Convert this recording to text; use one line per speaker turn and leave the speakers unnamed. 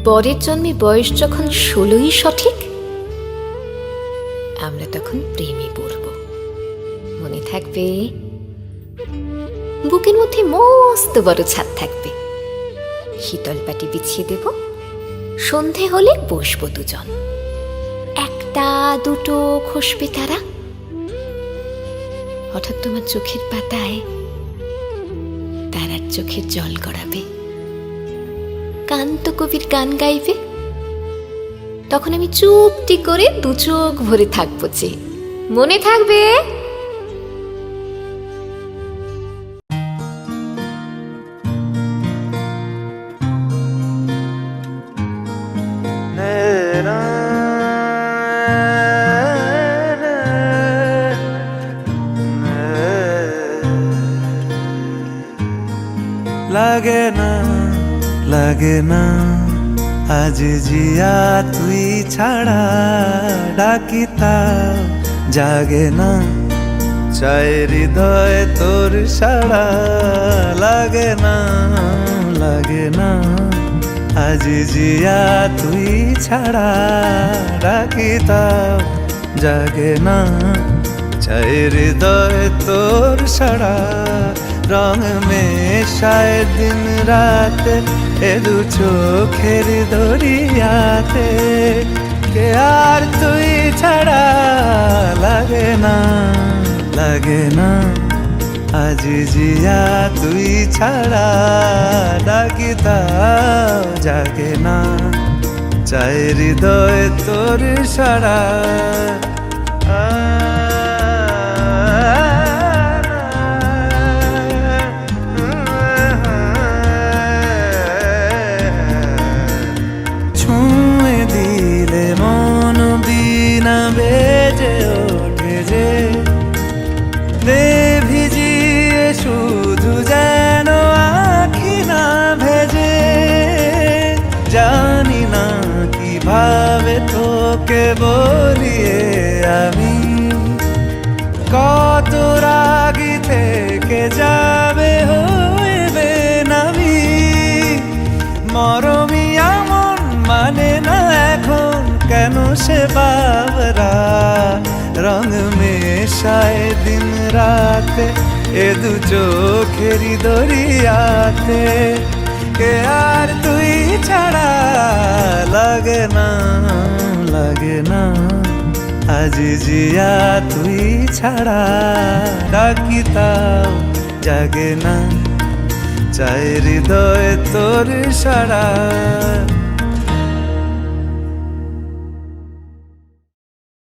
পরের জন্মে বয়স যখন 16ই সঠিক, আমরা তখন প্রেমে পড়ব। মনে থাকবে? বুকের মধ্যে মস্ত বড় ছাদ থাকবে, শীতল পাটি বিছিয়ে দেব, সন্ধে হলে বসবো দুজন, একটা দুটো খসবে তারা। হঠাৎ তোমার চোখের পাতায় তারার চোখের জল গড়াবে, কান্ত কবির গান গাইবে। তখন আমি চুপটি করে দু চোখ ভরে থাকবো যে। মনে থাকবে?
লাগে না লাগে না আজ জিয়া তুই ছাড়া, ডাকিতা জাগে না চাই হৃদয় তোর সাড়া। লাগে না লাগে না আজ জিয়া তুই ছাড়া, ডাকিতা জাগে না চাই হৃদয় তোর সাড়া। রং মেশায় দিন রাতে এ দু চোখের দরিয়াতে, কে আর তুই ছাড়া। লাগে না লাগে না আজ জিয়া তুই ছাড়া, ডাকিতা জাগে না চাই হৃদয় তোর সাড়া। বেজে ওঠে যে ভিজিয়ে শুধু যেন আখি না ভেজে। জানি না কিভাবে তোকে বলিয়ে আমি, কত রাগি থেকে যাবে হইবে নামি। মরমি এমন মানে না এখন কেন সে বাবরা, রং মেশায় দিন রাতে এ দু চোখেরি দরিয়াতে, কে আর তুই ছাড়া। লাগে না লাগে না আজ জিয়া তুই ছাড়া, ডাকিতাও জাগে না চাই হৃদয় তোর সাড়া।